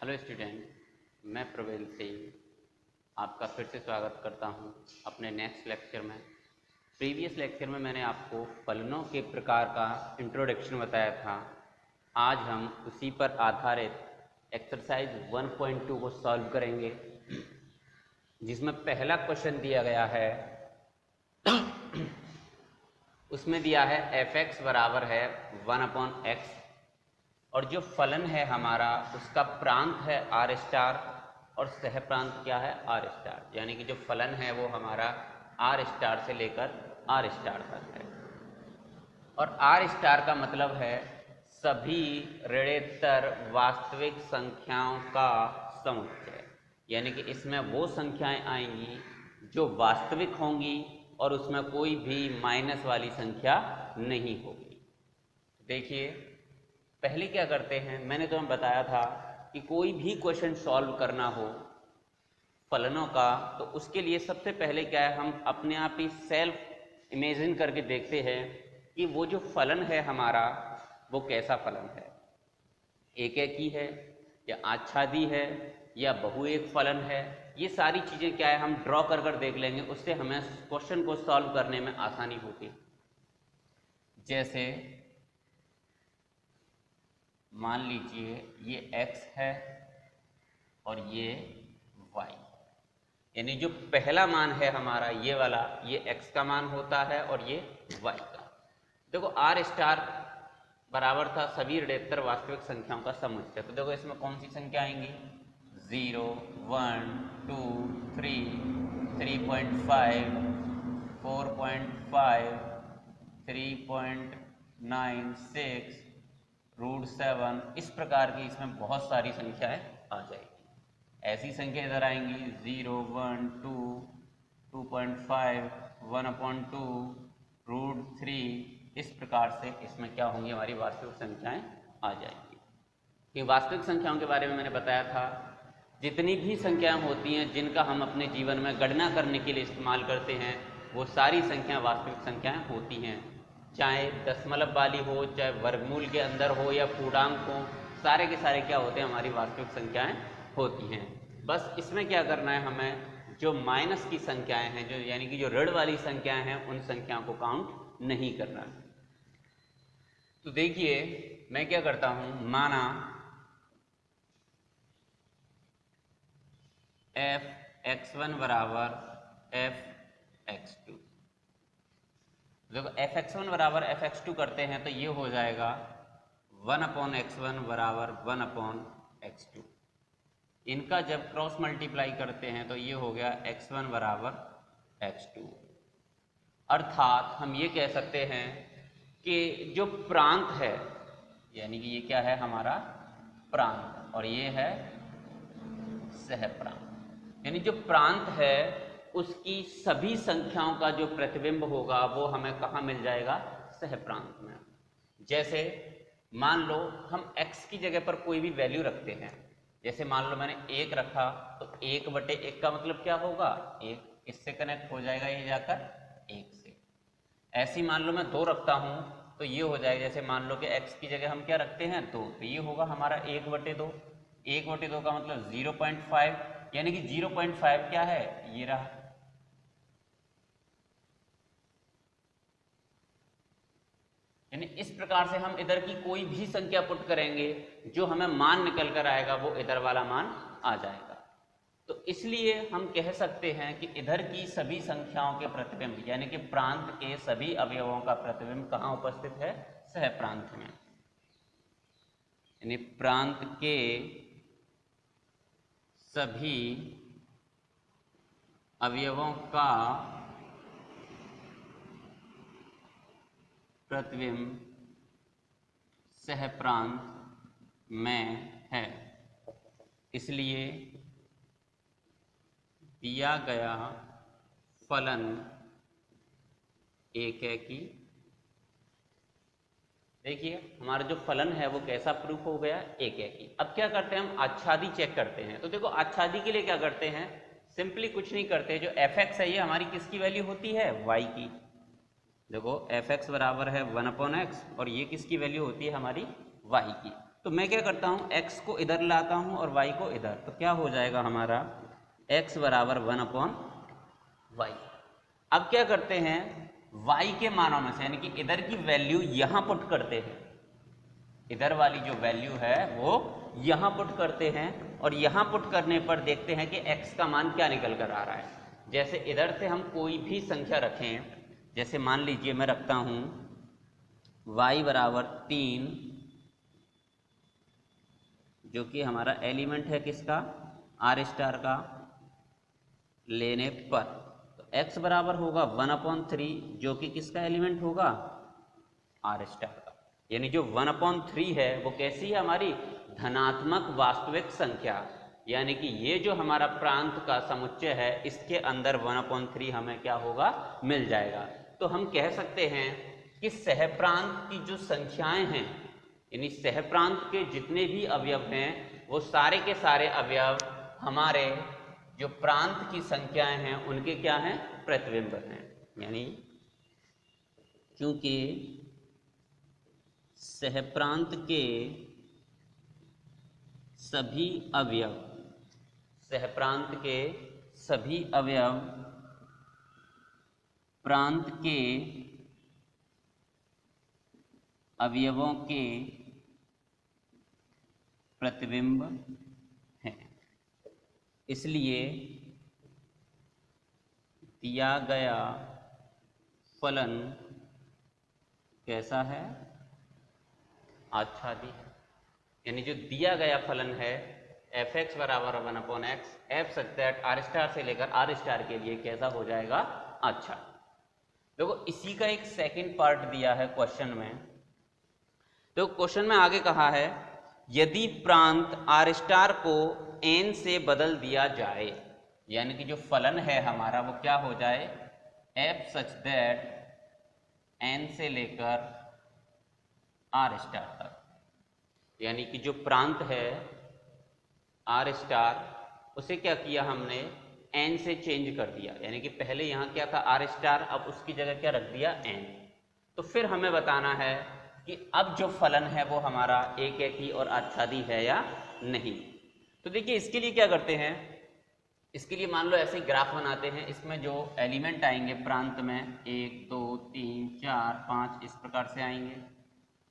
Hello student, मैं प्रवीण सिंह आपका फिर से स्वागत करता हूं अपने नेक्स्ट लेक्चर में। प्रीवियस लेक्चर में मैंने आपको फलनों के प्रकार का इंट्रोडक्शन बताया था। आज हम उसी पर आधारित एक्सरसाइज 1.2 को सॉल्व करेंगे, जिसमें पहला क्वेश्चन दिया गया है। उसमें दिया है f(x) बराबर है 1/x और जो फलन है हमारा उसका प्रांत है r स्टार और सह प्रांत क्या है r स्टार, यानी कि जो फलन है वो हमारा r स्टार से लेकर r स्टार तक है। और r स्टार का मतलब है सभी ऋणोत्तर वास्तविक संख्याओं का समुच्चय, यानी कि इसमें वो संख्याएं आएंगी जो वास्तविक होंगी और उसमें कोई भी माइनस वाली संख्या नहीं होगी। देखिए, पहले क्या करते हैं, मैंने तुम्हें बताया था कि कोई भी क्वेश्चन सॉल्व करना हो फलनों का तो उसके लिए सबसे पहले क्या है, हम अपने आप ही सेल्फ इमेजिन करके देखते हैं कि वो जो फलन है हमारा वो कैसा फलन है, एक एक ही है या आच्छादी है या बहुएक फलन है। ये सारी चीज़ें क्या है हम ड्रॉ कर कर देख लेंगे, उससे हमें क्वेश्चन को सॉल्व करने में आसानी होगी। जैसे मान लीजिए ये x है और ये y, यानी जो पहला मान है हमारा ये वाला, ये x का मान होता है और ये y का। देखो r स्टार बराबर था सभी ऋणोत्तर वास्तविक संख्याओं का समुच्चय। तो देखो इसमें कौन सी संख्या आएंगी, 0, 1, 2, 3, 3.5, 4.5, 3.96, √7, इस प्रकार की इसमें बहुत सारी संख्याएं आ जाएगी। ऐसी संख्या इधर आएंगी 0, 1, 2, 2.5, 1/2, √3। इस प्रकार से इसमें क्या होंगी, हमारी वास्तविक संख्याएं आ जाएंगी। ये वास्तविक संख्याओं के बारे में मैंने बताया था, जितनी भी संख्याएं होती हैं जिनका हम अपने जीवन में गणना करने के लिए इस्तेमाल करते हैं वो सारी संख्याएं वास्तविक संख्याएं होती हैं, चाहे दशमलव वाली हो, चाहे वर्गमूल के अंदर हो या पूर्णांक हो, सारे के सारे क्या होते हैं, हमारी वास्तविक संख्याएं होती हैं। बस इसमें क्या करना है, हमें जो माइनस की संख्याएं हैं, जो यानी कि जो ऋण वाली संख्याएं हैं, उन संख्याओं को काउंट नहीं करना। तो देखिए मैं क्या करता हूं, माना f(x1) बराबर f(x2), देखो f(x1) बराबर f(x2) करते हैं तो ये हो जाएगा 1/x1 बराबर 1/x2। इनका जब क्रॉस मल्टीप्लाई करते हैं तो ये हो गया x1 बराबर x2। अर्थात हम ये कह सकते हैं कि जो प्रांत है, यानी कि ये क्या है हमारा प्रांत और ये है सह प्रांत, यानी जो प्रांत है उसकी सभी संख्याओं का जो प्रतिबिंब होगा वो हमें कहाँ मिल जाएगा, सह प्रांत में। जैसे मान लो हम x की जगह पर कोई भी वैल्यू रखते हैं, जैसे मान लो मैंने 1 रखा तो 1/1 का मतलब क्या होगा, 1, इससे कनेक्ट हो जाएगा ये जाकर 1 से। ऐसे ही मान लो मैं 2 रखता हूं तो ये हो जाएगा, जैसे मान लो कि x की जगह हम क्या रखते हैं 2, तो ये होगा हमारा 1/2। 1/2 का मतलब 0.5, यानी कि 0.5 क्या है, ये रहा। यानी इस प्रकार से हम इधर की कोई भी संख्या पुट करेंगे, जो हमें मान निकल कर आएगा वो इधर वाला मान आ जाएगा। तो इसलिए हम कह सकते हैं कि इधर की सभी संख्याओं के प्रतिबिंब, यानी कि प्रांत के सभी अवयवों का प्रतिबिंब कहाँ उपस्थित है, सह प्रांत में। यानी प्रांत के सभी अवयवों का प्रतिबिंब सह प्रांत में है। इसलिए दिया गया फलन एक है कि, देखिए हमारा जो फलन है वो कैसा प्रूफ हो गया, एक है कि। अब क्या करते हैं, हम आच्छादी चेक करते हैं। तो देखो आच्छादी के लिए क्या करते हैं, सिंपली कुछ नहीं करते, जो f(x) है ये हमारी किसकी वैल्यू होती है, y की। देखो f(x) बराबर है 1/x और ये किसकी वैल्यू होती है, हमारी y की। तो मैं क्या करता हूँ, x को इधर लाता हूँ और y को इधर, तो क्या हो जाएगा हमारा x बराबर 1/y। अब क्या करते हैं, y के मानों में से यानी कि इधर की वैल्यू यहाँ पुट करते हैं, इधर वाली जो वैल्यू है वो यहाँ पुट करते हैं, और यहाँ पुट करने पर देखते हैं कि x का मान क्या निकल कर आ रहा है। जैसे इधर से हम कोई भी संख्या रखें, जैसे मान लीजिए मैं रखता हूँ y बराबर 3, जो कि हमारा एलिमेंट है किसका, आर स्टार का, लेने पर तो x बराबर होगा 1/3, जो कि किसका एलिमेंट होगा, आर स्टार का। यानी जो 1/3 है वो कैसी है, हमारी धनात्मक वास्तविक संख्या, यानी कि ये जो हमारा प्रांत का समुच्चय है इसके अंदर 1/3 हमें क्या होगा, मिल जाएगा। तो हम कह सकते हैं कि सहप्रांत की जो संख्याएं हैं, यानी सहप्रांत के जितने भी अवयव हैं वो सारे के सारे अवयव हमारे जो प्रांत की संख्याएं हैं उनके क्या हैं, प्रतिबिंब हैं। यानी क्योंकि सहप्रांत के सभी अवयव, सहप्रांत के सभी अवयव प्रांत के अवयवों के प्रतिबिंब हैं, इसलिए दिया गया फलन कैसा है, आच्छादी। यानी जो दिया गया फलन है f(x) बराबर 1/x, f such that R star से लेकर आर स्टार के लिए कैसा हो जाएगा, अच्छा। देखो इसी का एक सेकंड पार्ट दिया है क्वेश्चन में। तो क्वेश्चन में आगे कहा है यदि प्रांत आर स्टार को n से बदल दिया जाए, यानी कि जो फलन है हमारा वो क्या हो जाए, f सच दैट n से लेकर आर स्टार तक, यानी कि जो प्रांत है आर स्टार उसे क्या किया हमने, n से चेंज कर दिया, यानी कि पहले यहाँ क्या था आर स्टार, अब उसकी जगह क्या रख दिया, n। तो फिर हमें बताना है कि अब जो फलन है वो हमारा एक ही और आच्छादी है या नहीं। तो देखिए इसके लिए क्या करते हैं, इसके लिए मान लो ऐसे ग्राफ बनाते हैं, इसमें जो एलिमेंट आएंगे प्रांत में 1 2 3 4 5 इस प्रकार से आएंगे,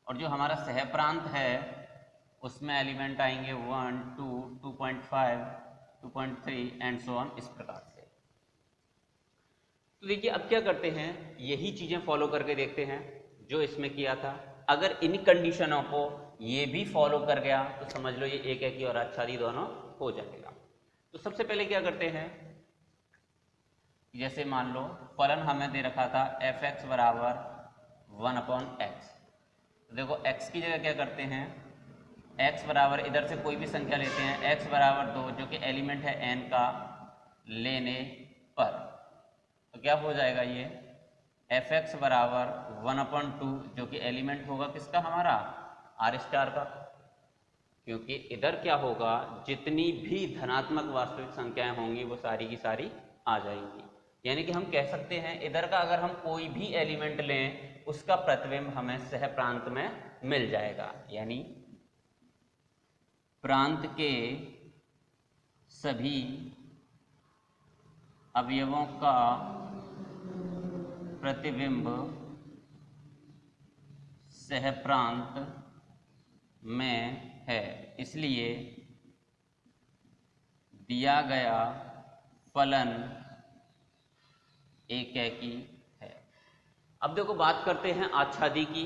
और जो हमारा सह प्रांत है उसमें एलिमेंट आएंगे 1 2 2.5 2.3 एंड सो ऑन, इस प्रकार से। तो देखिए अब क्या करते हैं, यही चीजें फॉलो करके देखते हैं जो इसमें किया था। अगर इन कंडीशनों को ये भी फॉलो कर गया तो समझ लो ये एक ही और आच्छादी दोनों हो जाएगा। तो सबसे पहले क्या करते हैं, जैसे मान लो फलन हमें दे रखा था f(x) बराबर 1/x। तो देखो x की जगह क्या करते हैं, x बराबर इधर से कोई भी संख्या लेते हैं, x बराबर 2 जो कि एलिमेंट है n का लेने पर, तो क्या हो जाएगा ये f(x) बराबर 1/2 जो कि एलिमेंट होगा किसका, हमारा आर स्टार का। क्योंकि इधर क्या होगा, जितनी भी धनात्मक वास्तविक संख्याएं होंगी वो सारी की सारी आ जाएंगी। यानी कि हम कह सकते हैं इधर का अगर हम कोई भी एलिमेंट लें उसका प्रतिबिंब हमें सह प्रांत में मिल जाएगा। यानी प्रांत के सभी अवयवों का प्रतिबिंब सह प्रांत में है, इसलिए दिया गया फलन एक है। अब देखो बात करते हैं आच्छादी की।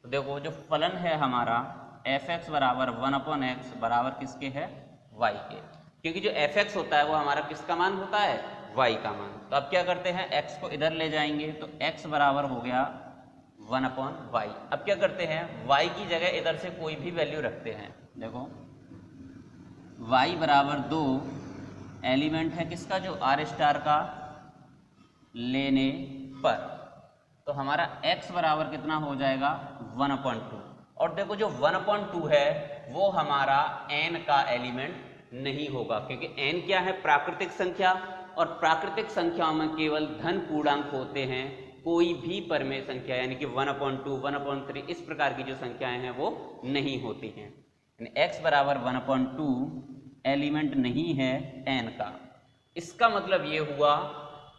तो देखो जो फलन है हमारा f(x) बराबर 1/x बराबर किसके है, y के, क्योंकि जो f(x) होता है वो हमारा किसका मान होता है, y का मान। तो अब क्या करते हैं, x को इधर ले जाएंगे तो x बराबर हो गया 1/y। अब क्या करते हैं, y की जगह इधर से कोई भी वैल्यू रखते हैं। देखो y बराबर 2 एलिमेंट है किसका, जो आर स्टार का लेने पर, तो हमारा x बराबर कितना हो जाएगा 1/2। और देखो जो 1/2 है वो हमारा n का एलिमेंट नहीं होगा, क्योंकि n क्या है, प्राकृतिक संख्या, और प्राकृतिक संख्याओं में केवल धन पूर्णांक होते हैं, कोई भी परमेय संख्या यानी कि 1/2 1/3 इस प्रकार की जो संख्याएं हैं वो नहीं होती हैं। x बराबर 1/2 एलिमेंट नहीं है n का। इसका मतलब ये हुआ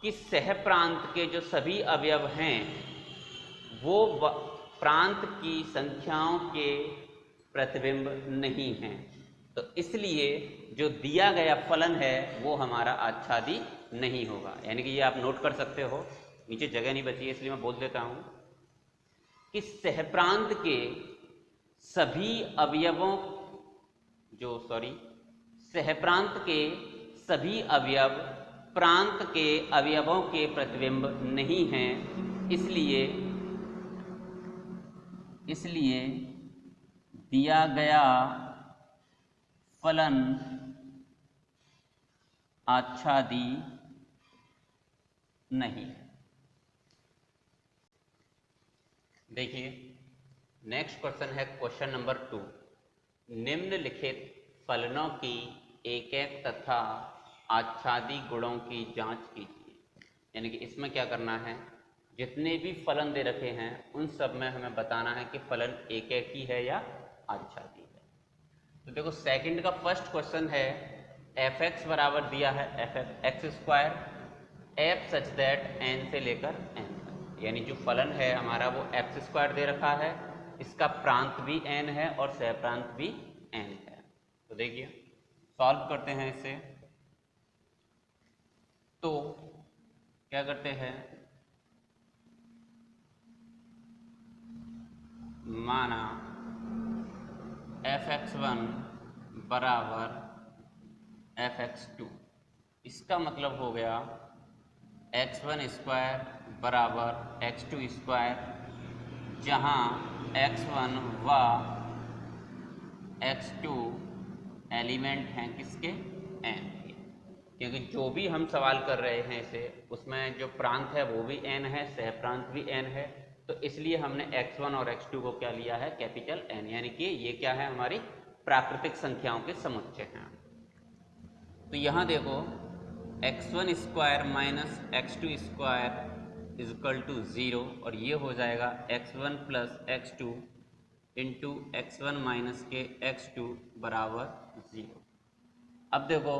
कि सह प्रांत के जो सभी अवयव हैं वो प्रांत की संख्याओं के प्रतिबिंब नहीं हैं। तो इसलिए जो दिया गया फलन है वो हमारा आच्छादी नहीं होगा। यानी कि ये आप नोट कर सकते हो, नीचे जगह नहीं बची है इसलिए मैं बोल देता हूं कि सहप्रांत के सभी अवयवों सहप्रांत के सभी अवयव प्रांत के अवयवों के प्रतिबिंब नहीं हैं। इसलिए दिया गया फलन आच्छादी नहीं। देखिए नेक्स्ट क्वेश्चन है क्वेश्चन नंबर 2। निम्नलिखित फलनों की एक एक तथा आच्छादी गुणों की जांच कीजिए। यानी कि इसमें क्या करना है, जितने भी फलन दे रखे हैं उन सब में हमें बताना है कि फलन एक एक ही है या आच्छादी है। तो देखो सेकंड का फर्स्ट क्वेश्चन है f(x) बराबर दिया है f(x²) f such that n से लेकर n तक। यानी जो फलन है हमारा वो x² दे रखा है, इसका प्रांत भी n है और सहप्रांत भी n है। तो देखिए सॉल्व करते हैं इसे। तो क्या करते हैं, माना f(x1) बराबर f(x2), इसका मतलब हो गया x1² बराबर x2², जहाँ x1 व x2 एलिमेंट हैं किसके, n के। क्योंकि जो भी हम सवाल कर रहे हैं इसे उसमें जो प्रांत है वो भी n है, सहप्रांत भी n है। तो इसलिए हमने x1 और x2 को क्या लिया है, कैपिटल N। यानी कि ये क्या है, हमारी प्राकृतिक संख्याओं के समुच्चय हैं। तो यहाँ देखो x1² minus x2² is equal to 0 और ये हो जाएगा x1 plus x2 into x1 minus के x2 बराबर 0। अब देखो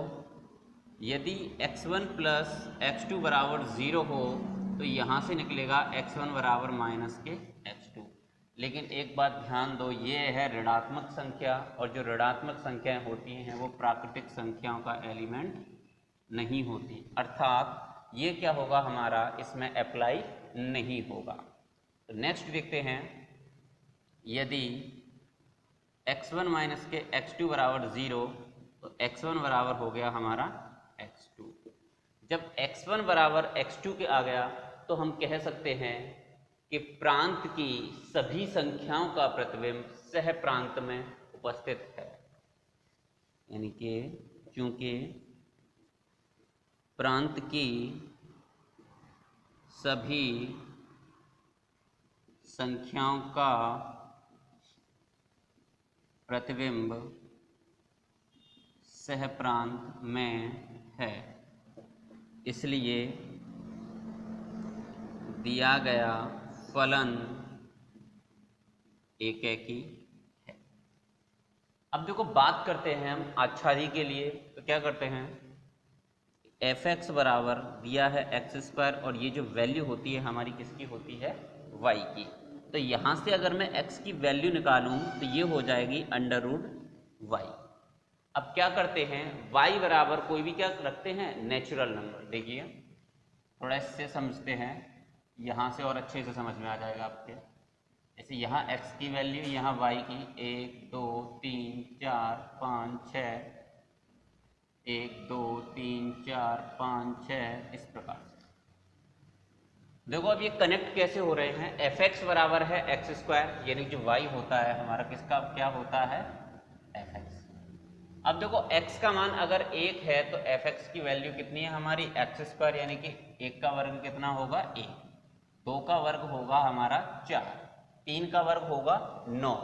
यदि x1 प्लस x2 बराबर 0 हो तो यहाँ से निकलेगा x1 बराबर माइनस के x2। लेकिन एक बात ध्यान दो, ये है ऋणात्मक संख्या और जो ऋणात्मक संख्याएं होती हैं वो प्राकृतिक संख्याओं का एलिमेंट नहीं होती, अर्थात ये क्या होगा, हमारा इसमें अप्लाई नहीं होगा। तो नेक्स्ट देखते हैं, यदि x1 माइनस के x2 बराबर 0 तो x1 बराबर हो गया हमारा x2। जब x1 बराबर x2 के आ गया तो हम कह सकते हैं कि प्रांत की सभी संख्याओं का प्रतिबिंब सह प्रांत में उपस्थित है। यानी कि चूंकि प्रांत की सभी संख्याओं का प्रतिबिंब सह प्रांत में है, इसलिए दिया गया फलन एक एक ही है। अब देखो बात करते हैं हम आच्छादी के लिए। तो क्या करते हैं, f(x) बराबर दिया है x² और ये जो वैल्यू होती है हमारी किसकी होती है, y की। तो यहाँ से अगर मैं x की वैल्यू निकालूं तो ये हो जाएगी √y। अब क्या करते हैं, y बराबर कोई भी क्या रखते हैं, नेचुरल नंबर। देखिए थोड़ा इससे समझते हैं, यहाँ से और अच्छे से समझ में आ जाएगा आपके। जैसे यहाँ x की वैल्यू, यहाँ y की 1 2 3 4 5 6, 1 2 3 4 5 6, इस प्रकार से। देखो अब ये कनेक्ट कैसे हो रहे हैं, f(x) बराबर है x², यानी जो y होता है हमारा किसका क्या होता है, f(x). अब देखो x का मान अगर 1 है तो f(x) की वैल्यू कितनी है हमारी, x², यानी कि 1 का वर्ग कितना होगा 1, 2 का वर्ग होगा हमारा 4, 3 का वर्ग होगा 9।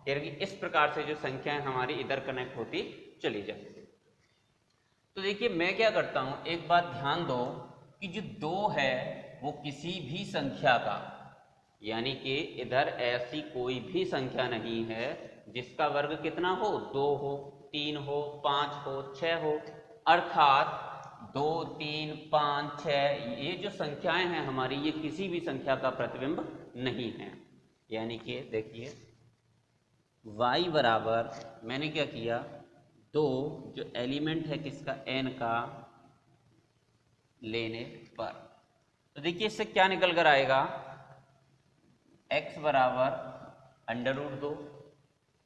यानी कि इस प्रकार से जो संख्याएं हमारी इधर कनेक्ट होती चली जाएगी। तो देखिए मैं क्या करता हूं, एक बात ध्यान दो कि जो 2 है वो किसी भी संख्या का, यानी कि इधर ऐसी कोई भी संख्या नहीं है जिसका वर्ग कितना हो, 2 हो, 3 हो, 5 हो, 6 हो, अर्थात 2, 3, 5, 6 ये जो संख्याएं हैं हमारी, ये किसी भी संख्या का प्रतिबिंब नहीं है। यानी कि देखिए y बराबर, मैंने क्या किया, 2 जो एलिमेंट है किसका, n का, लेने पर, तो देखिए इससे क्या निकल कर आएगा, x बराबर √2,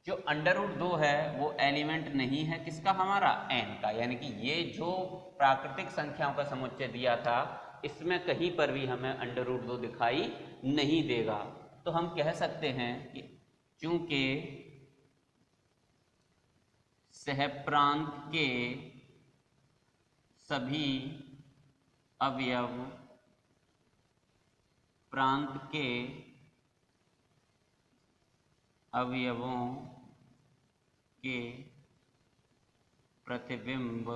जो √2 है वो एलिमेंट नहीं है किसका, हमारा n का, यानी कि ये जो प्राकृतिक संख्याओं का समुच्चय दिया था इसमें कहीं पर भी हमें √2 दिखाई नहीं देगा। तो हम कह सकते हैं कि चूंकि सहप्रांत के सभी अवयव प्रांत के अवयवों के प्रतिबिंब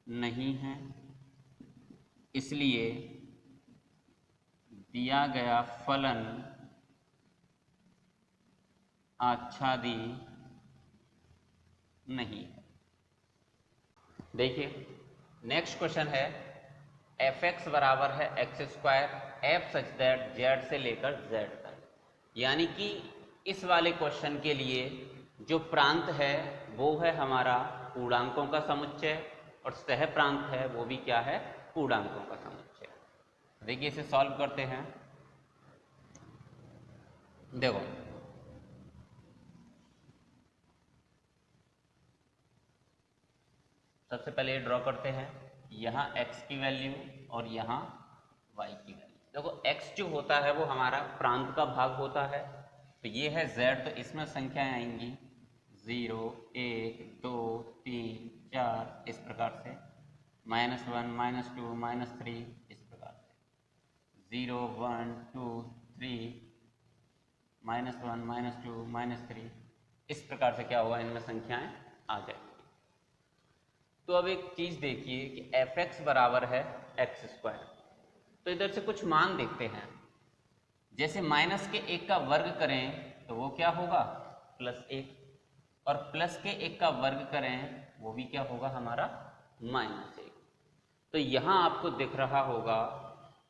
नहीं है, इसलिए दिया गया फलन आच्छादी नहीं है। देखिए नेक्स्ट क्वेश्चन है, f(x) बराबर है x², f such that z से लेकर z तक, यानी कि इस वाले क्वेश्चन के लिए जो प्रांत है वो है हमारा पूर्णांकों का समुच्चय और सह प्रांत है वो भी क्या है, पूर्णांकों का समुच्चय। देखिए इसे सॉल्व करते हैं। देखो सबसे पहले ये ड्रॉ करते हैं, यहाँ x की वैल्यू और यहाँ y की वैल्यू। देखो x जो होता है वो हमारा प्रांत का भाग होता है, तो ये है z, तो इसमें संख्याएं आएंगी 0, 1, 2, 3, 4 इस प्रकार से, -1, -2, -3 इस प्रकार से, 0, 1, 2, 3, -1, -2, -3 इस प्रकार से क्या होगा, इनमें संख्याएं आ जाएंगी। तो अब एक चीज देखिए कि f(x) बराबर है x², तो इधर से कुछ मान देखते हैं। जैसे -1 का वर्ग करें तो वो क्या होगा, +1, और +1 का वर्ग करें वो भी क्या होगा हमारा, -1। तो यहाँ आपको दिख रहा होगा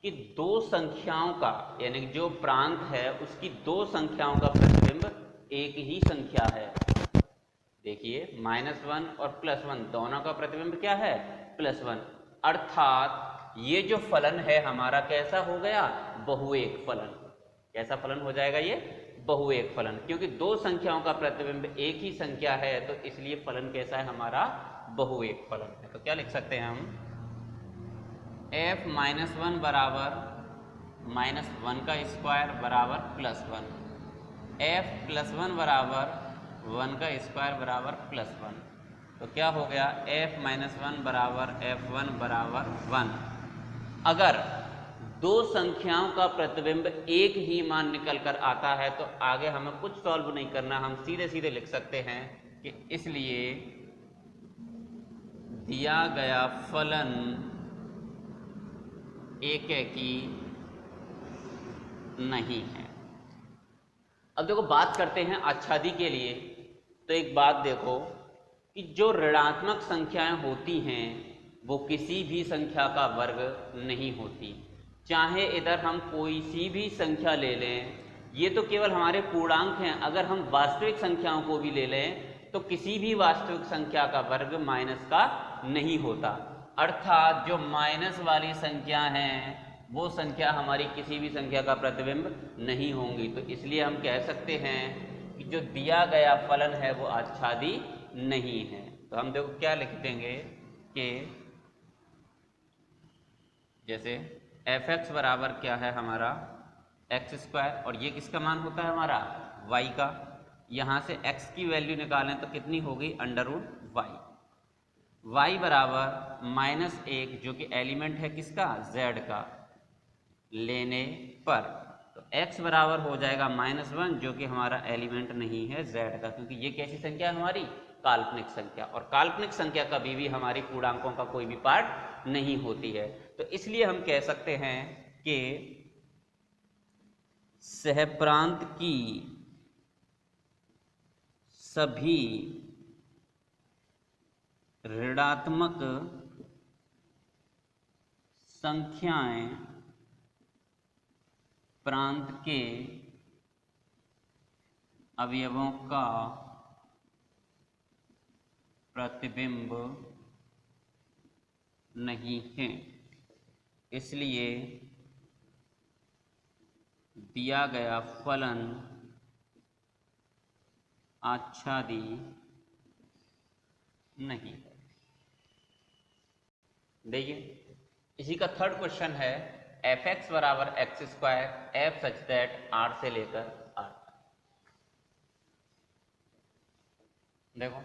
कि दो संख्याओं का, यानी जो प्रांत है उसकी दो संख्याओं का प्रतिबिंब एक ही संख्या है। देखिए -1 और +1 दोनों का प्रतिबिंब क्या है, +1, अर्थात ये जो फलन है हमारा कैसा हो गया, बहुएक फलन। कैसा फलन हो जाएगा ये, बहुएक फलन, क्योंकि दो संख्याओं का प्रतिबिंब एक ही संख्या है तो इसलिए फलन कैसा है हमारा, बहुएक फलन है। तो क्या लिख सकते हैं हम, f-1 बराबर -1 का स्क्वायर बराबर +1, f+1 बराबर 1 का स्क्वायर बराबर +1, तो क्या हो गया, f-1 बराबर f1 बराबर 1। अगर दो संख्याओं का प्रतिबिंब एक ही मान निकल कर आता है तो आगे हमें कुछ सॉल्व नहीं करना, हम सीधे सीधे लिख सकते हैं कि इसलिए दिया गया फलन एकेकी नहीं है। अब देखो बात करते हैं आच्छादी के लिए, तो एक बात देखो कि जो ऋणात्मक संख्याएं होती हैं वो किसी भी संख्या का वर्ग नहीं होती, चाहे इधर हम कोई सी भी संख्या ले लें, ये तो केवल हमारे पूर्णांक हैं। अगर हम वास्तविक संख्याओं को भी ले लें तो किसी भी वास्तविक संख्या का वर्ग माइनस का नहीं होता, अर्थात जो माइनस वाली संख्या हैं वो संख्या हमारी किसी भी संख्या का प्रतिबिंब नहीं होंगी। तो इसलिए हम कह सकते हैं कि जो दिया गया फलन है वो आच्छादी नहीं है। तो हम देखो क्या लिख देंगे कि जैसे f(x) बराबर क्या है हमारा x², और ये किसका मान होता है हमारा, y का। यहाँ से x की वैल्यू निकालें तो कितनी होगी, √y। y बराबर -1 जो कि एलिमेंट है किसका, z का, लेने पर, तो x बराबर हो जाएगा -1 जो कि हमारा एलिमेंट नहीं है z का, क्योंकि ये कैसी संख्या है हमारी, काल्पनिक संख्या, और काल्पनिक संख्या कभी भी हमारी पूर्णांकों का कोई भी पार्ट नहीं होती है। तो इसलिए हम कह सकते हैं कि सहप्रांत की सभी ऋणात्मक संख्याएं प्रांत के अवयवों का प्रतिबिंब नहीं है, इसलिए दिया गया फलन आच्छादी नहीं है। देखिए इसी का थर्ड क्वेश्चन है एफ एक्स बराबर x square f such that R से लेकर आर। देखो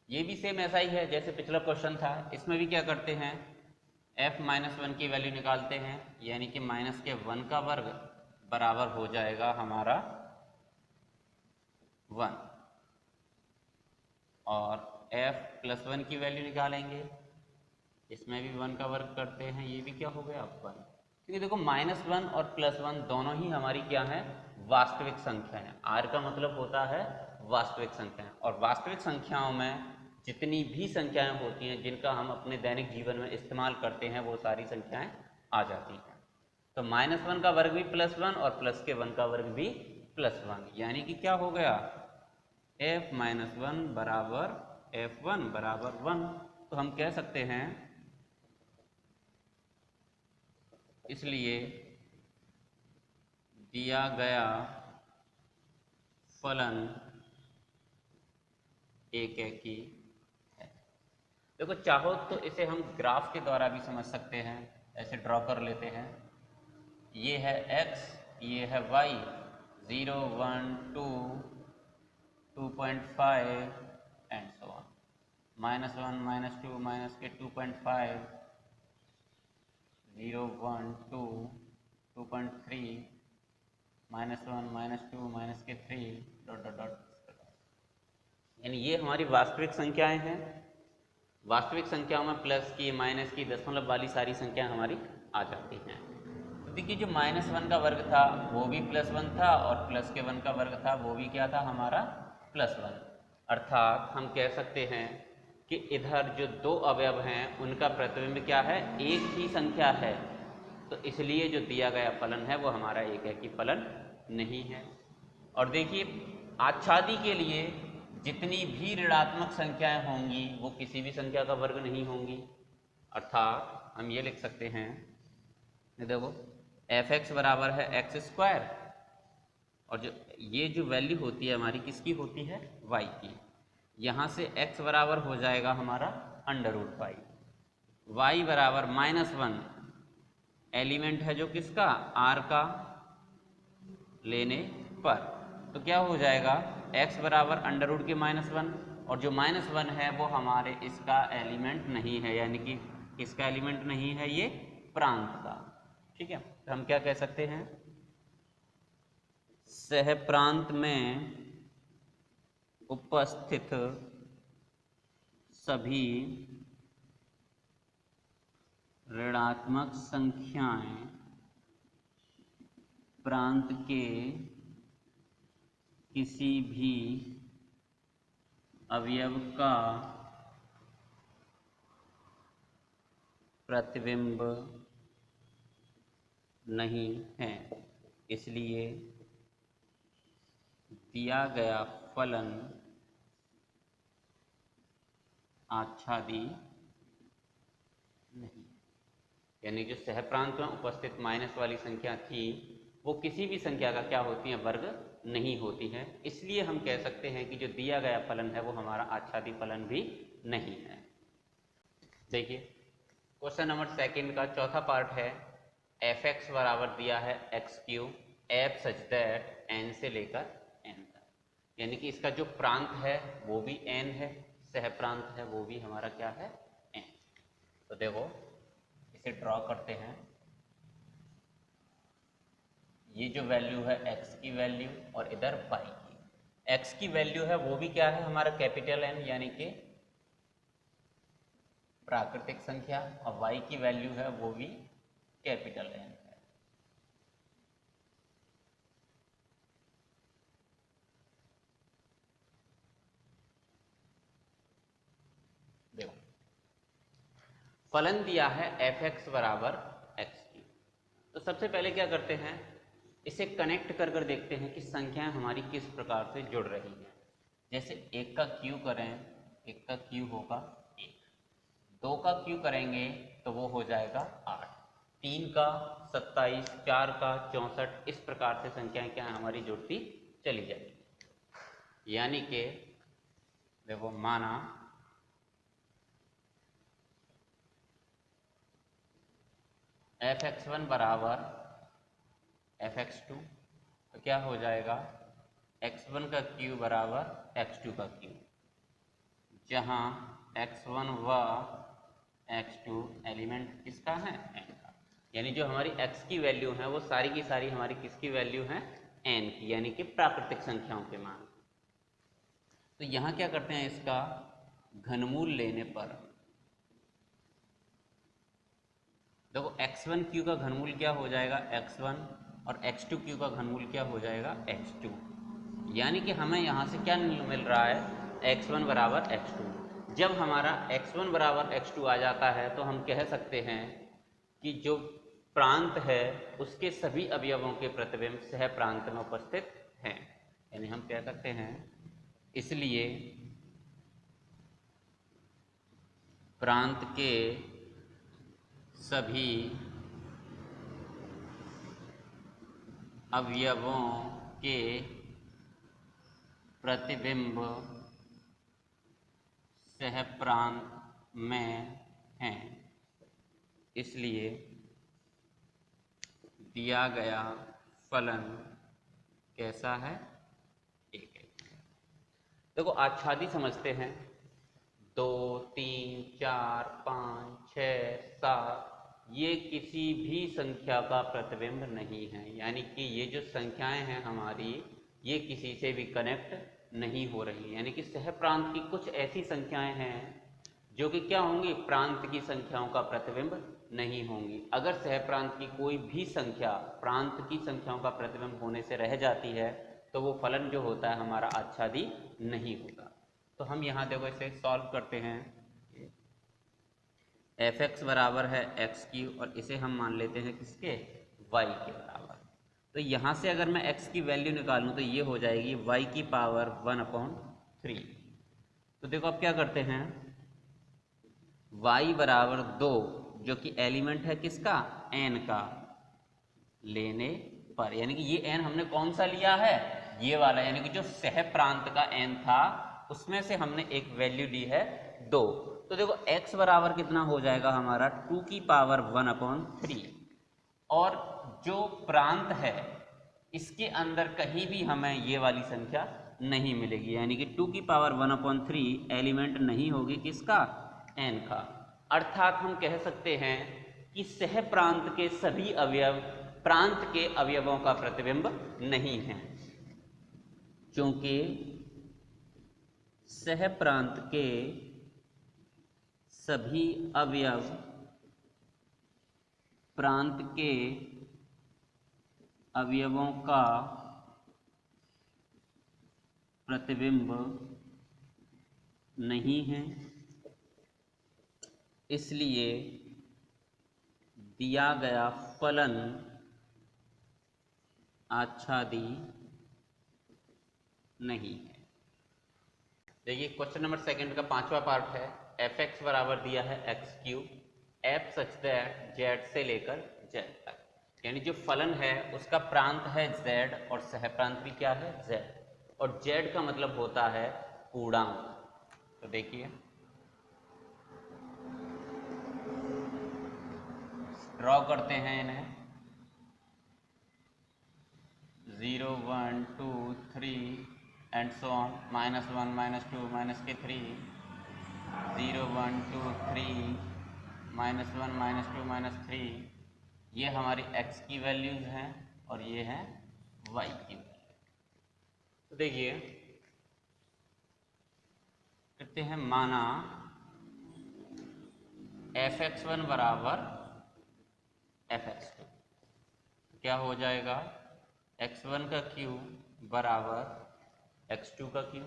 ये भी सेम ऐसा ही है जैसे पिछला क्वेश्चन था। इसमें भी क्या करते हैं, f माइनस वन की वैल्यू निकालते हैं, यानी कि माइनस के 1 का वर्ग बराबर हो जाएगा हमारा 1, और f प्लस 1 की वैल्यू निकालेंगे, इसमें भी 1 का वर्ग करते हैं, ये भी क्या हो गया 1। क्योंकि देखो -1 और +1 दोनों ही हमारी क्या है, वास्तविक संख्या है। r का मतलब होता है वास्तविक संख्याएं, और वास्तविक संख्याओं में जितनी भी संख्याएं होती हैं जिनका हम अपने दैनिक जीवन में इस्तेमाल करते हैं वो सारी संख्याएं आ जाती हैं। तो -1 का वर्ग भी +1 और प्लस के 1 का वर्ग भी +1, यानी कि क्या हो गया f माइनस 1 बराबर f1 बराबर 1। तो हम कह सकते हैं इसलिए दिया गया फलन एक एकी है। देखो चाहो तो इसे हम ग्राफ के द्वारा भी समझ सकते हैं, ऐसे ड्रॉ कर लेते हैं। ये है x, ये है y, 0 1 2 2.5 and so on, -1 -2 minus के 2.5 0 1 2 2.3 -1 -2 माइनस के 3 डॉट डॉट डॉट। यानी ये हमारी वास्तविक संख्याएं हैं। वास्तविक संख्याओं में प्लस की, माइनस की, दशमलव वाली सारी संख्याएं हमारी आ जाती हैं। तो देखिए जो -1 का वर्ग था वो भी +1 था, और प्लस के 1 का वर्ग था वो भी क्या था हमारा +1। अर्थात हम कह सकते हैं कि इधर जो दो अवयव हैं उनका प्रतिबिंब क्या है, एक ही संख्या है। तो इसलिए जो दिया गया फलन है वो हमारा एक एकी फलन नहीं है। और देखिए आच्छादी के लिए जितनी भी ऋणात्मक संख्याएं होंगी वो किसी भी संख्या का वर्ग नहीं होंगी। अर्थात हम ये लिख सकते हैं, देखो एफ एक्स बराबर है एक्स स्क्वायर, और जो ये जो वैल्यू होती है हमारी किसकी होती है, वाई की। यहाँ से x बराबर हो जाएगा हमारा √y, y बराबर -1 एलिमेंट है जो किसका, r का लेने पर, तो क्या हो जाएगा x बराबर √ के -1, और जो -1 है वो हमारे इसका एलिमेंट नहीं है, यानी कि इसका एलिमेंट नहीं है, ये प्रांत का। ठीक है, तो हम क्या कह सकते हैं, सह प्रांत में उपस्थित सभी ऋणात्मक संख्याएं प्रांत के किसी भी अवयव का प्रतिबिंब नहीं है, इसलिए दिया गया फलन आच्छादी नहीं। यानी जो सहप्रांत में उपस्थित माइनस वाली संख्या थी वो किसी भी संख्या का क्या होती है, वर्ग नहीं होती है। इसलिए हम कह सकते हैं कि जो दिया गया फलन है वो हमारा आच्छादी फलन भी नहीं है। देखिए क्वेश्चन नंबर 2 का चौथा पार्ट है, एफ एक्स बराबर दिया है x3 F such that n से लेकर n तक, यानी कि इसका जो प्रांत है वो भी n है, सह प्रांत है वो भी हमारा क्या है, n। तो देखो इसे ड्रॉ करते हैं। ये जो वैल्यू है x की वैल्यू और इधर y की। x की वैल्यू है वो भी क्या है हमारा कैपिटल N यानी कि प्राकृतिक संख्या, और y की वैल्यू है वो भी कैपिटल N है। फलन दिया है f(x) बराबर x3। तो सबसे पहले क्या करते हैं, इसे कनेक्ट कर कर देखते हैं कि संख्याएं हमारी किस प्रकार से जुड़ रही हैं। जैसे 1 का क्यू करें, 1 का क्यू होगा 1, 2 का क्यू करेंगे तो वो हो जाएगा 8, 3 का 27, 4 का 64, इस प्रकार से संख्याएं क्या हमारी जुड़ती चली जाएगी। यानी कि देखो माना f(x1) बराबर f(x2), तो क्या हो जाएगा x1 का क्यू बराबर x2 का क्यू, जहाँ x1 व x2 एलिमेंट किसका है, n का। यानी जो हमारी x की वैल्यू है वो सारी की सारी हमारी किसकी वैल्यू है, n की, यानी कि प्राकृतिक संख्याओं के मान। तो यहाँ क्या करते हैं, इसका घनमूल लेने पर देखो x1 क्यू का घनमूल क्या हो जाएगा, x1, और x2 क्यू का घनमूल क्या हो जाएगा, x2। यानी कि हमें यहाँ से क्या मिल रहा है, x1 बराबर x2। जब हमारा x1 बराबर x2 आ जाता है तो हम कह सकते हैं कि जो प्रांत है उसके सभी अवयवों के प्रतिबिंब सह प्रांत में उपस्थित हैं। यानी हम कह सकते हैं इसलिए प्रांत के सभी अवयवों के प्रतिबिंब सह प्रांत में हैं। इसलिए दिया गया फलन कैसा है, एक है। देखो आच्छादी समझते हैं, 2, 3, 4, 5, 6, 7 ये किसी भी संख्या का प्रतिबिंब नहीं है। यानी कि ये जो संख्याएं हैं हमारी, ये किसी से भी कनेक्ट नहीं हो रही। यानी कि सह प्रांत की कुछ ऐसी संख्याएं हैं जो कि क्या होंगी, प्रांत की संख्याओं का प्रतिबिंब नहीं होंगी। अगर सह प्रांत की कोई भी संख्या प्रांत की संख्याओं का प्रतिबिंब होने से रह जाती है तो वो फलन जो होता है हमारा आच्छादी नहीं होता। तो हम यहाँ देखो इसे सॉल्व करते हैं। f(x) बराबर है x3 और इसे हम मान लेते हैं किसके, y के बराबर। तो यहाँ से अगर मैं x की वैल्यू निकालूँ तो ये हो जाएगी y की पावर 1/3। तो देखो अब क्या करते हैं, y बराबर 2 जो कि एलिमेंट है किसका, n का, लेने पर, यानी कि ये n हमने कौन सा लिया है, ये वाला, यानी कि जो सह प्रांत का n था उसमें से हमने एक वैल्यू ली है 2। तो देखो x बराबर कितना हो जाएगा हमारा 2 की पावर 1/3, और जो प्रांत है इसके अंदर कहीं भी हमें ये वाली संख्या नहीं मिलेगी। यानी कि 2 की पावर 1/3 एलिमेंट नहीं होगी किसका, n का। अर्थात हम कह सकते हैं कि सह प्रांत के सभी अवयव प्रांत के अवयवों का प्रतिबिंब नहीं है, क्योंकि सह प्रांत के सभी अवयव प्रांत के अवयवों का प्रतिबिंब नहीं है। इसलिए दिया गया फलन आच्छादी नहीं है। देखिए क्वेश्चन नंबर 2 का 5वां पार्ट है। f(x) बराबर दिया है x3, f such that z से लेकर z तक, यानी जो फलन है उसका प्रांत है z और सह प्रांत भी क्या है, z, और z का मतलब होता है पूर्णांक। तो देखिए ड्रॉ करते हैं इन्हें, 0, 1, 2, 3 एंड सो ऑन, -1, -2, -3, 0, 1, 2, 3, -1, -2, -3। ये हमारी x की वैल्यूज हैं और ये हैं y की वैल्यू। तो देखिए करते हैं, माना f(x1) बराबर f(x2), क्या हो जाएगा, x1 का क्यू बराबर x2 का क्यू,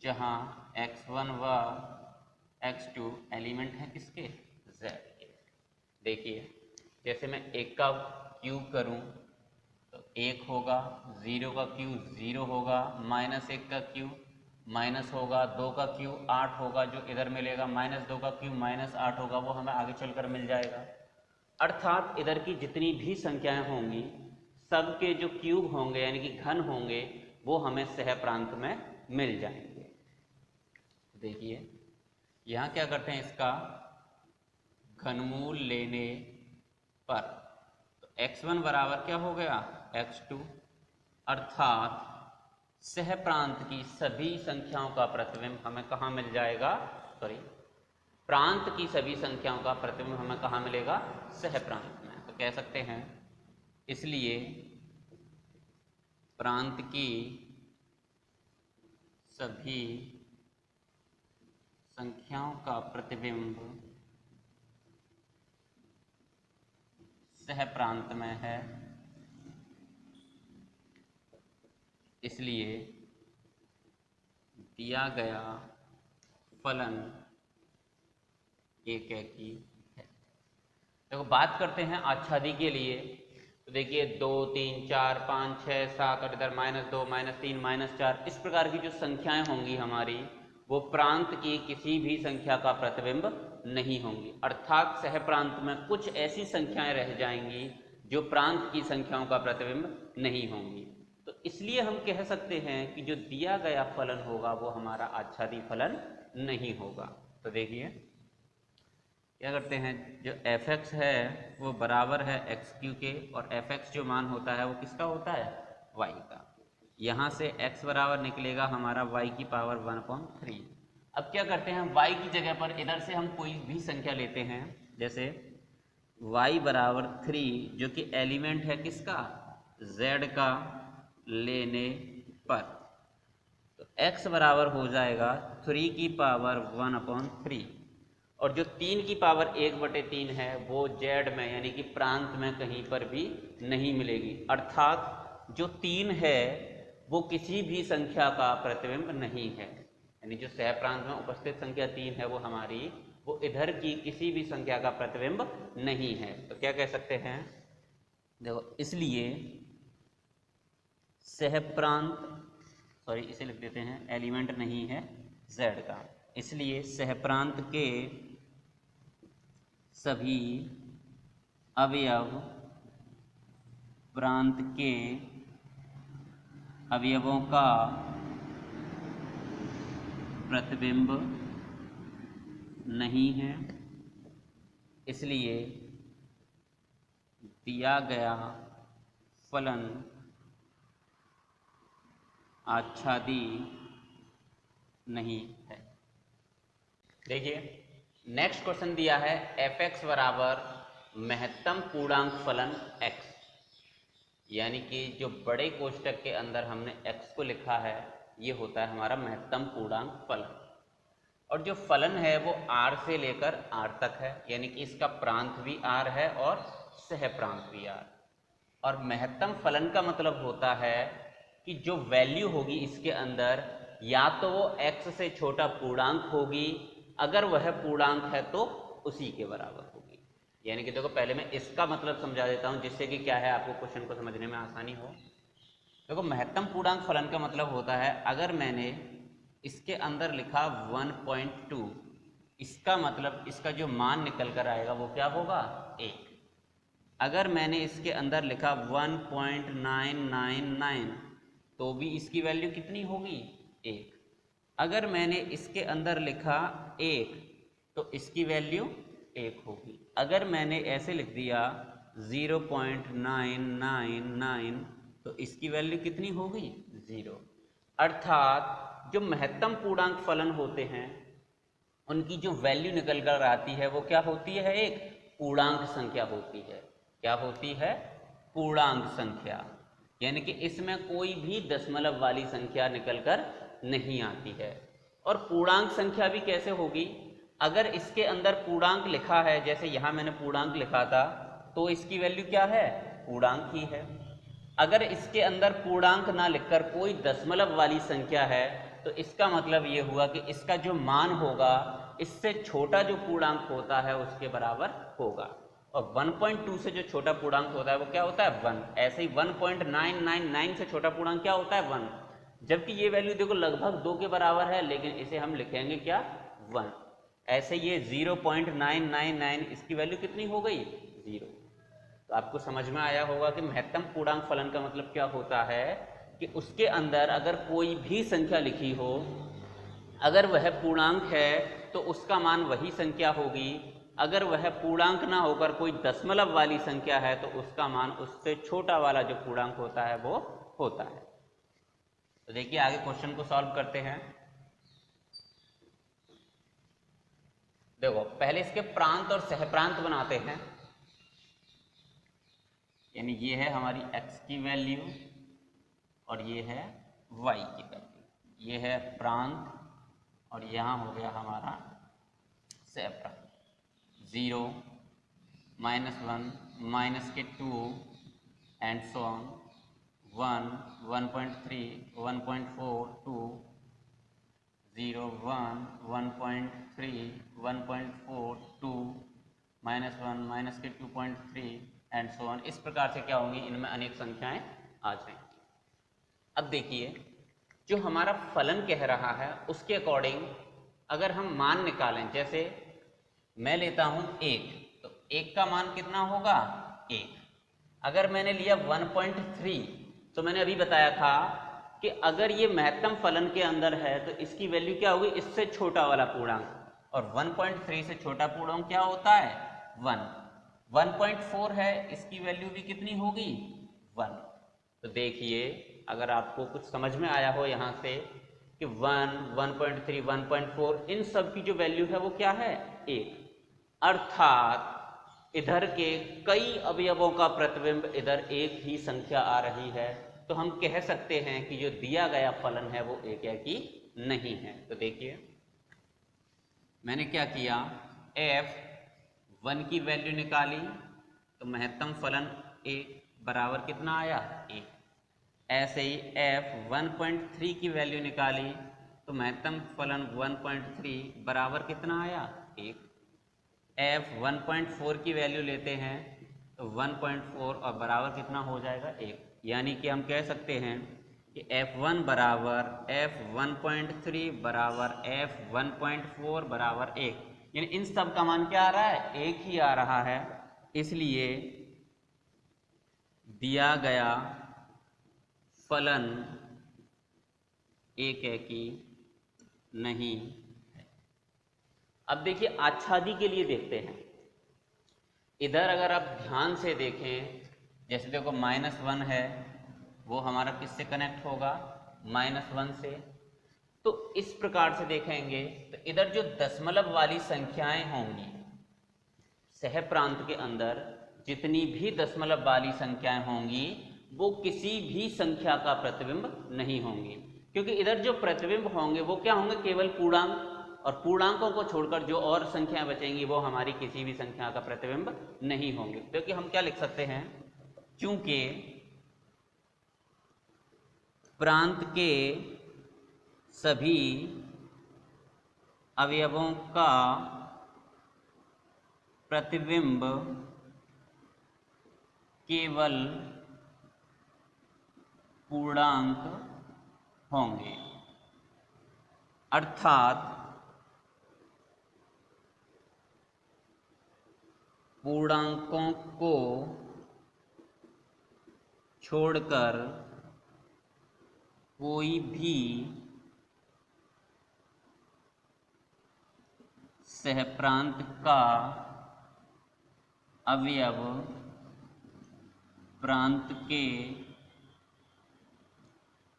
जहाँ x1 व x2 एलिमेंट है किसके, z के। देखिए जैसे मैं 1 का क्यूब करूं तो 1 होगा, 0 का क्यूब 0 होगा, -1 का क्यूब माइनस होगा, 2 का क्यूब 8 होगा, जो इधर मिलेगा -2 का क्यूब -8 होगा, वो हमें आगे चलकर मिल जाएगा। अर्थात इधर की जितनी भी संख्याएं होंगी सबके जो क्यूब होंगे यानी कि घन होंगे वो हमें सह प्रांत में मिल जाएंगे। देखिए यहाँ क्या करते हैं, इसका घनमूल लेने पर तो x1 बराबर क्या हो गया, x2, अर्थात सह प्रांत की सभी संख्याओं का प्रतिबिंब हमें कहाँ मिल जाएगा, प्रांत की सभी संख्याओं का प्रतिबिंब हमें कहाँ मिलेगा, सह प्रांत में। तो कह सकते हैं इसलिए प्रांत की सभी संख्याओं का प्रतिबिंब सह प्रांत में है, इसलिए दिया गया फलन एक ही है। देखो बात करते हैं आच्छादी के लिए, तो देखिए 2 3 4 5 6 7 और इधर -2 -3 -4 इस प्रकार की जो संख्याएं होंगी हमारी वो प्रांत की किसी भी संख्या का प्रतिबिंब नहीं होंगी। अर्थात सह प्रांत में कुछ ऐसी संख्याएं रह जाएंगी जो प्रांत की संख्याओं का प्रतिबिंब नहीं होंगी। तो इसलिए हम कह सकते हैं कि जो दिया गया फलन होगा वो हमारा आच्छादी फलन नहीं होगा। तो देखिए क्या करते हैं, जो f(x) है वो बराबर है x³ के, और f(x) जो मान होता है वो किसका होता है, y का। यहाँ से x बराबर निकलेगा हमारा y की पावर 1/3। अब क्या करते हैं, y की जगह पर इधर से हम कोई भी संख्या लेते हैं, जैसे y बराबर 3 जो कि एलिमेंट है किसका, z का लेने पर, तो x बराबर हो जाएगा 3 की पावर 1/3, और जो 3 की पावर 1/3 है वो z में यानी कि प्रांत में कहीं पर भी नहीं मिलेगी। अर्थात जो 3 है वो किसी भी संख्या का प्रतिबिंब नहीं है, यानी जो सह प्रांत में उपस्थित संख्या 3 है वो हमारी, वो इधर की किसी भी संख्या का प्रतिबिंब नहीं है। तो क्या कह सकते हैं, देखो इसलिए सह प्रांत, इसे लिख देते हैं, एलिमेंट नहीं है z का, इसलिए सह प्रांत के सभी अवयव प्रांत के अवयवों का प्रतिबिंब नहीं है, इसलिए दिया गया फलन आच्छादी नहीं है। देखिए नेक्स्ट क्वेश्चन दिया है f(x) बराबर महत्तम पूर्णांक फलन x, यानी कि जो बड़े कोष्टक के अंदर हमने x को लिखा है ये होता है हमारा महत्तम पूर्णांक फलन, और जो फलन है वो r से लेकर r तक है, यानी कि इसका प्रांत भी r है और सह प्रांत भी r। और महत्तम फलन का मतलब होता है कि जो वैल्यू होगी इसके अंदर या तो वो x से छोटा पूर्णांक होगी, अगर वह पूर्णांक है तो उसी के बराबर होगी। यानी कि देखो पहले मैं इसका मतलब समझा देता हूँ जिससे कि क्या है आपको क्वेश्चन को समझने में आसानी हो। देखो महत्तम पूर्णांक फलन का मतलब होता है अगर मैंने इसके अंदर लिखा 1.2, इसका मतलब इसका जो मान निकल कर आएगा वो क्या होगा, 1। अगर मैंने इसके अंदर लिखा 1.999 तो भी इसकी वैल्यू कितनी होगी, 1। अगर मैंने इसके अंदर लिखा 1 तो इसकी वैल्यू 1 होगी। अगर मैंने ऐसे लिख दिया 0.999 तो इसकी वैल्यू कितनी होगी, 0। अर्थात जो महत्तम पूर्णांक फलन होते हैं उनकी जो वैल्यू निकल कर आती है वो क्या होती है, एक पूर्णांक संख्या होती है। क्या होती है, पूर्णांक संख्या, यानी कि इसमें कोई भी दशमलव वाली संख्या निकलकर नहीं आती है। और पूर्णांक संख्या भी कैसे होगी, अगर इसके अंदर पूर्णांक लिखा है, जैसे यहाँ मैंने पूर्णांक लिखा था तो इसकी वैल्यू क्या है, पूर्णांक ही है। अगर इसके अंदर पूर्णांक ना लिखकर कोई दशमलव वाली संख्या है तो इसका मतलब ये हुआ कि इसका जो मान होगा इससे छोटा जो पूर्णांक होता है उसके बराबर होगा, और 1.2 से जो छोटा पूर्णांक होता है वो क्या होता है 1। ऐसे ही 1.999 से छोटा पूर्णांक क्या होता है 1, जबकि ये वैल्यू देखो लगभग 2 के बराबर है, लेकिन इसे हम लिखेंगे क्या 1। ऐसे ये 0.999 इसकी वैल्यू कितनी हो गई 0। तो आपको समझ में आया होगा कि महत्तम पूर्णांक फलन का मतलब क्या होता है कि उसके अंदर अगर कोई भी संख्या लिखी हो, अगर वह पूर्णांक है तो उसका मान वही संख्या होगी, अगर वह पूर्णांक ना होकर कोई दशमलव वाली संख्या है तो उसका मान उससे छोटा वाला जो पूर्णांक होता है वो होता है। तो देखिए आगे क्वेश्चन को सॉल्व करते हैं। देखो पहले इसके प्रांत और सहप्रांत बनाते हैं, यानी ये है हमारी x की वैल्यू और ये है y की वैल्यू, ये है प्रांत और यहाँ हो गया हमारा सहप्रांत। 0, -1, -2 and so on, 1, 1.3, 1.4, 2, 0, 1, 1.3, 1.4, 2, -1, -2.3 and so on. इस प्रकार से क्या होंगी, इनमें अनेक संख्याएं आ जाएंगी। अब देखिए जो हमारा फलन कह रहा है उसके अकॉर्डिंग अगर हम मान निकालें, जैसे मैं लेता हूं 1, तो 1 का मान कितना होगा 1। अगर मैंने लिया 1.3, तो मैंने अभी बताया था कि अगर ये महत्तम फलन के अंदर है तो इसकी वैल्यू क्या होगी, इससे छोटा वाला पूर्णांक, और 1.3 से छोटा पूर्णांक क्या होता है 1। 1.4 है, इसकी वैल्यू भी कितनी होगी 1। तो देखिए अगर आपको कुछ समझ में आया हो यहाँ से कि 1, 1.3, 1.4 इन सब की जो वैल्यू है वो क्या है 1, अर्थात इधर के कई अवयवों का प्रतिबिंब इधर एक ही संख्या आ रही है, तो हम कह सकते हैं कि जो दिया गया फलन है वो एक एकी नहीं है। तो देखिए मैंने क्या किया, f1 की वैल्यू निकाली तो महत्तम फलन 1 बराबर कितना आया 1। ऐसे ही f1.3 की वैल्यू निकाली तो महत्तम फलन 1.3 बराबर कितना आया 1। f1.4 की वैल्यू लेते हैं तो 1.4 और बराबर कितना हो जाएगा 1। यानी कि हम कह सकते हैं कि f1 बराबर f1.3 बराबर f1.4 बराबर 1, यानी इन सब का मान क्या आ रहा है 1 ही आ रहा है। इसलिए दिया गया फलन एक एकी नहीं है। अब देखिए आच्छादी के लिए देखते हैं, इधर अगर आप ध्यान से देखें, जैसे देखो -1 है वो हमारा किससे कनेक्ट होगा -1 से, तो इस प्रकार से देखेंगे तो इधर जो दशमलव वाली संख्याएं होंगी सह प्रांत के अंदर जितनी भी दशमलव वाली संख्याएं होंगी वो किसी भी संख्या का प्रतिबिंब नहीं होंगी, क्योंकि इधर जो प्रतिबिंब होंगे वो क्या होंगे केवल पूर्णांक, और पूर्णांकों को छोड़कर जो और संख्याएं बचेंगी वो हमारी किसी भी संख्या का प्रतिबिंब नहीं होंगे। क्योंकि हम क्या लिख सकते हैं, चूंकि प्रांत के सभी अवयवों का प्रतिबिंब केवल पूर्णांक होंगे, अर्थात पूर्णांकों को छोड़कर कोई भी सहप्रांत का अवयव प्रांत के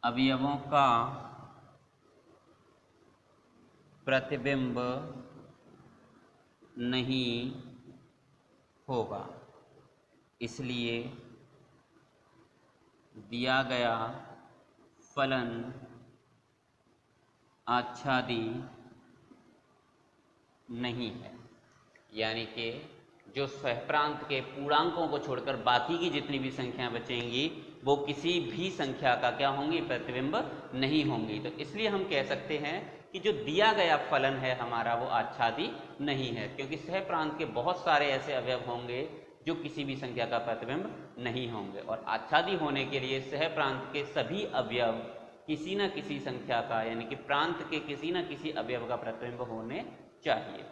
अवयवों का प्रतिबिंब नहीं होगा। इसलिए दिया गया फलन आच्छादी नहीं है, यानी कि जो सहप्रांत के पूर्णांकों को छोड़कर बाकी की जितनी भी संख्याएं बचेंगी वो किसी भी संख्या का क्या होंगी, प्रतिबिंब नहीं होंगी। तो इसलिए हम कह सकते हैं कि जो दिया गया फलन है हमारा वो आच्छादी नहीं है, क्योंकि सह प्रांत के बहुत सारे ऐसे अवयव होंगे जो किसी भी संख्या का प्रतिबिंब नहीं होंगे, और आच्छादी होने के लिए सह प्रांत के सभी अवयव किसी न किसी संख्या का, यानी कि प्रांत के किसी न किसी अवयव का प्रतिबिंब होने चाहिए।